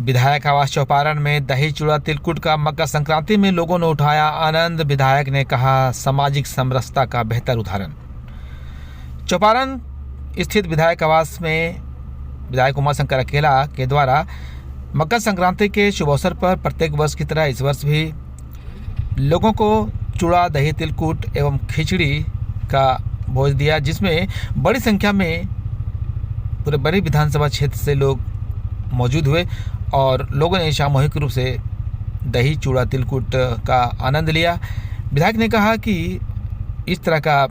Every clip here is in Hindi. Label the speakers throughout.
Speaker 1: विधायक आवास चौपारण में दही चूड़ा तिलकुट का मकर संक्रांति में लोगों ने उठाया आनंद। विधायक ने कहा सामाजिक समरसता का बेहतर उदाहरण। चौपारण स्थित विधायक आवास में विधायक उमाशंकर अकेला के द्वारा मकर संक्रांति के शुभ अवसर पर प्रत्येक वर्ष की तरह इस वर्ष भी लोगों को चूड़ा दही तिलकुट एवं खिचड़ी का भोज दिया, जिसमें बड़ी संख्या में पूरे बड़ी विधानसभा क्षेत्र से लोग मौजूद हुए और लोगों ने सामूहिक रूप से दही चूड़ा तिलकुट का आनंद लिया। विधायक ने कहा कि इस तरह का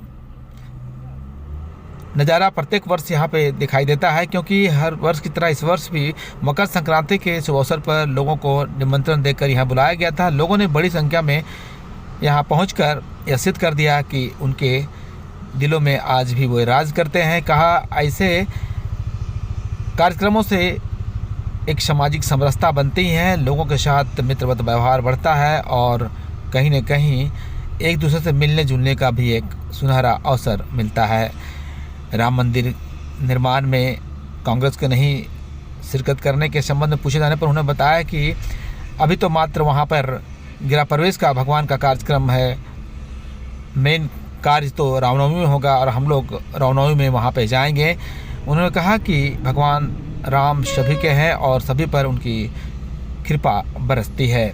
Speaker 1: नज़ारा प्रत्येक वर्ष यहाँ पे दिखाई देता है, क्योंकि हर वर्ष की तरह इस वर्ष भी मकर संक्रांति के शुभ अवसर पर लोगों को निमंत्रण देकर यहाँ बुलाया गया था। लोगों ने बड़ी संख्या में यहाँ पहुंचकर यह सिद्ध कर दिया कि उनके दिलों में आज भी वो राज करते हैं। कहा ऐसे कार्यक्रमों से एक सामाजिक समरसता बनती है, लोगों के साथ मित्रवत व्यवहार बढ़ता है और कहीं न कहीं एक दूसरे से मिलने जुलने का भी एक सुनहरा अवसर मिलता है। राम मंदिर निर्माण में कांग्रेस के नहीं शिरकत करने के संबंध में पूछे जाने पर उन्होंने बताया कि अभी तो मात्र वहां पर गृह प्रवेश का भगवान का कार्यक्रम है, मेन कार्य तो रामनवमी में होगा और हम लोग रामनवमी में वहां पे जाएंगे। उन्होंने कहा कि भगवान राम सभी के हैं और सभी पर उनकी कृपा बरसती है।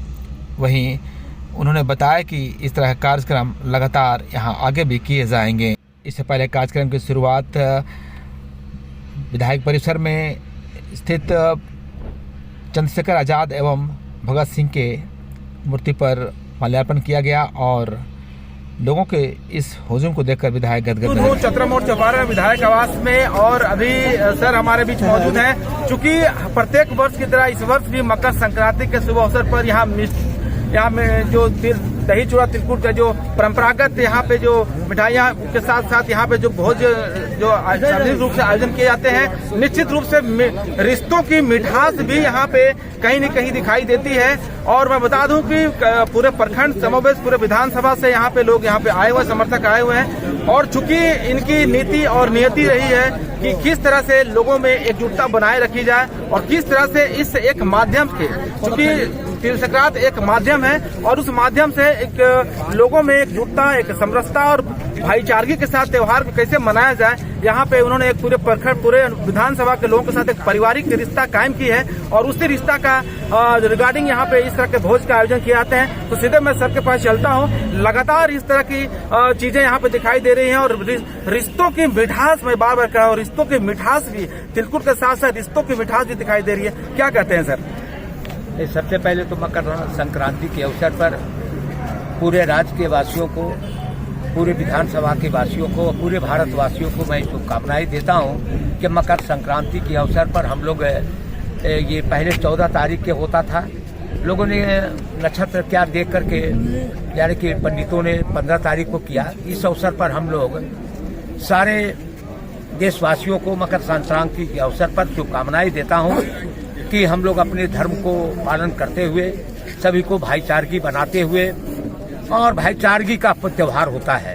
Speaker 1: वहीं उन्होंने बताया कि इस तरह के कार्यक्रम लगातार यहाँ आगे भी किए जाएंगे। इससे पहले कार्यक्रम की शुरुआत विधायक परिसर में स्थित चंद्रशेखर आज़ाद एवं भगत सिंह के मूर्ति पर माल्यार्पण किया गया और लोगों के इस हुजूम को देखकर विधायक गदगद।
Speaker 2: चतरा चौपारण विधायक आवास में और अभी सर हमारे बीच मौजूद हैं। चूंकि प्रत्येक वर्ष की तरह इस वर्ष भी मकर संक्रांति के शुभ अवसर पर यहाँ में जो दही चूड़ा तिलकुट का जो परंपरागत यहाँ पे जो मिठाइयाँ के साथ साथ यहाँ पे जो भोज जो सार्वजनिक रूप से आयोजन किए जाते हैं, निश्चित रूप से रिश्तों की मिठास भी यहाँ पे कहीं न कहीं दिखाई देती है। और मैं बता दूं कि पूरे प्रखंड समावेश पूरे विधानसभा से यहाँ पे लोग यहाँ पे आए हुए समर्थक आए हुए हैं और चूंकि इनकी नीति और नियति रही है कि किस तरह से लोगों में एकजुटता बनाए रखी जाए और किस तरह से इस एक माध्यम से, चूंकि तिल संक्रांत एक माध्यम है और उस माध्यम से एक लोगों में एकजुटता, एक समरसता और भाईचारगी के साथ त्योहार को कैसे मनाया जाए, यहाँ पे उन्होंने एक पूरे प्रखंड पूरे विधानसभा के लोगों के साथ एक पारिवारिक रिश्ता कायम की है और उसी रिश्ता का रिगार्डिंग यहाँ पे इस तरह के भोज का आयोजन किए जाते हैं। तो सीधे मैं सर के पास चलता हूँ। लगातार इस तरह की चीजें यहाँ पे दिखाई दे रही हैं और रिश्तों की मिठास, मैं बार बार कह रहा हूँ, रिश्तों की मिठास भी तिलकुट के साथ साथ रिश्तों की मिठास भी दिखाई दे रही है। क्या कहते हैं सर?
Speaker 3: सबसे पहले तो मकर संक्रांति के अवसर पर पूरे राज्य के वासियों को, पूरे विधानसभा के वासियों को, पूरे भारतवासियों को मैं शुभकामनाएं देता हूं कि मकर संक्रांति के अवसर पर हम लोग ये पहले 14 तारीख के होता था, लोगों ने नक्षत्र क्या देख करके यानी कि पंडितों ने 15 तारीख को किया। इस अवसर पर हम लोग सारे देशवासियों को मकर संक्रांति के अवसर पर शुभकामनाएं देता हूं कि हम लोग अपने धर्म को पालन करते हुए सभी को भाईचारगी बनाते हुए, और भाईचारगी का त्यौहार होता है,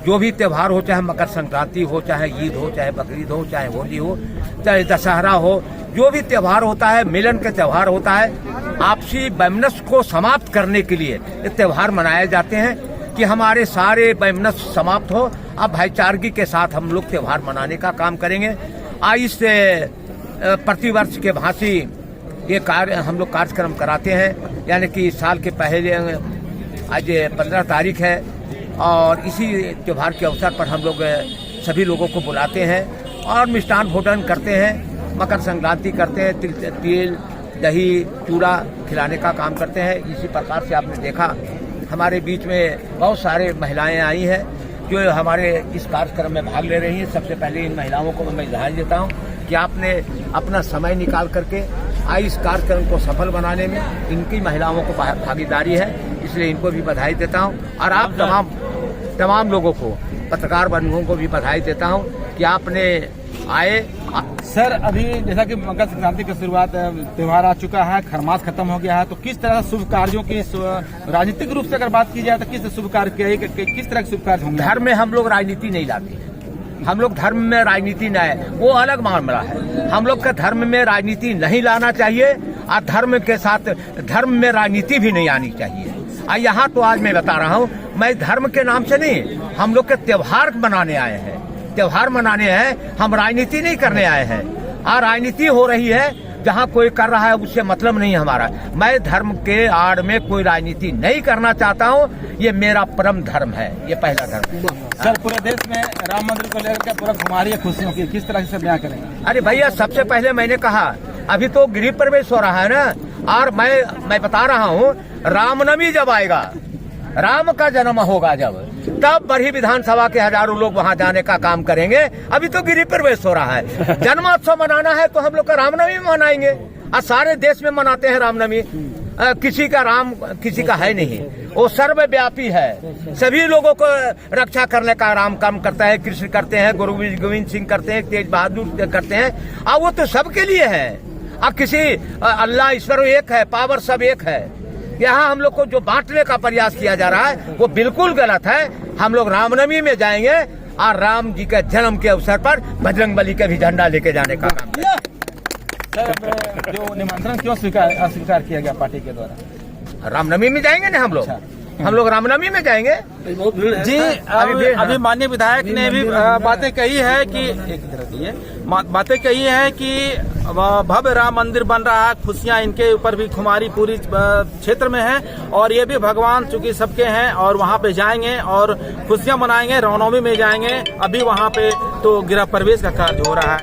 Speaker 3: जो भी त्यौहार हो, चाहे मकर संक्रांति हो, चाहे ईद हो, चाहे बकरीद हो, चाहे होली हो, चाहे दशहरा हो, जो भी त्यौहार होता है मिलन का त्यौहार होता है। आपसी वैमनस्य को समाप्त करने के लिए ये त्यौहार मनाए जाते हैं कि हमारे सारे वैमनस्य समाप्त हो। अब भाईचारगी के साथ हम लोग त्यौहार मनाने का काम करेंगे। इस प्रतिवर्ष के भांति ये कार्य हम लोग कार्यक्रम कराते हैं, यानी कि साल के पहले आज 15 तारीख है और इसी त्योहार के अवसर पर हम लोग सभी लोगों को बुलाते हैं और मिष्ठान भोजन करते हैं, मकर संक्रांति करते हैं, तिल दही चूड़ा खिलाने का काम करते हैं। इसी प्रकार से आपने देखा हमारे बीच में बहुत सारे महिलाएं आई हैं जो हमारे इस कार्यक्रम में भाग ले रही हैं। सबसे पहले इन महिलाओं को मैं बधाई देता हूं कि आपने अपना समय निकाल करके इस कार्यक्रम को सफल बनाने में इनकी महिलाओं को भागीदारी है, इसलिए इनको भी बधाई देता हूं। और आप तमाम लोगों को, पत्रकार बंधुओं को भी बधाई देता हूं कि आपने आए।
Speaker 2: सर अभी जैसा कि मकर संक्रांति की शुरुआत त्योहार आ चुका है, खरमास खत्म हो गया है, तो किस तरह शुभ कार्यों की राजनीतिक रूप से अगर बात की जाए तो किस शुभ कार्य, किस तरह के शुभ कार्य होंगे?
Speaker 3: धर्म में हम लोग राजनीति नहीं लाते, हम लोग धर्म में राजनीति न है, वो अलग मामला है। हम लोग का धर्म में राजनीति नहीं लाना चाहिए और धर्म के साथ धर्म में राजनीति भी नहीं आनी चाहिए। यहाँ तो आज मैं बता रहा हूँ, मैं धर्म के नाम से नहीं, हम लोग के त्योहार मनाने आए हैं, त्योहार मनाने हैं, हम राजनीति नहीं करने आए हैं। और राजनीति हो रही है जहाँ कोई कर रहा है उससे मतलब नहीं हमारा। मैं धर्म के आड़ में कोई राजनीति नहीं करना चाहता हूँ, ये मेरा परम धर्म है, ये पहला धर्म।
Speaker 4: सर, पूरे देश में राम मंदिर को लेकर पूरा खुमारी है खुशियों की, किस तरह से बयां करेंगे?
Speaker 3: अरे भैया, सबसे पहले मैंने कहा अभी तो गृह प्रवेश हो रहा है ना, और मैं बता रहा हूँ रामनवमी जब आएगा, राम का जन्म होगा जब, तब बड़ी विधानसभा के हजारों लोग वहां जाने का काम करेंगे। अभी तो गृह प्रवेश हो रहा है। जन्मोत्सव मनाना है तो हम लोग का रामनवमी मनाएंगे, और सारे देश में मनाते हैं रामनवमी। किसी का राम किसी का है नहीं, वो सर्वव्यापी है, सभी लोगों को रक्षा करने का राम काम करता है। कृष्ण करते हैं, गुरु गोविंद सिंह करते हैं, तेज बहादुर करते हैं, और वो तो सबके लिए है। अब किसी अल्लाह ईश्वर एक है, पावर सब एक है। यहाँ हम लोग को जो बांटने का प्रयास किया जा रहा है वो बिल्कुल गलत है। हम लोग रामनवमी में जाएंगे और राम जी के जन्म के अवसर पर बजरंगबली का भी झंडा लेके जाने का काम करेंगे।
Speaker 4: सर, जो निमंत्रण क्यों अस्वीकार किया गया पार्टी के द्वारा?
Speaker 3: रामनवमी में जाएंगे ना हम लोग रामनवमी में जाएंगे
Speaker 2: जी। अभी माननीय विधायक ने भी बातें कही है कि बातें कही है कि भव्य राम मंदिर बन रहा है, खुशियां इनके ऊपर भी खुमारी पूरी क्षेत्र में है, और ये भी भगवान चूंकि सबके हैं और वहां पे जाएंगे और खुशियां मनाएंगे, रामनवमी में जाएंगे। अभी वहां पे तो गृह प्रवेश का कार्य हो रहा है।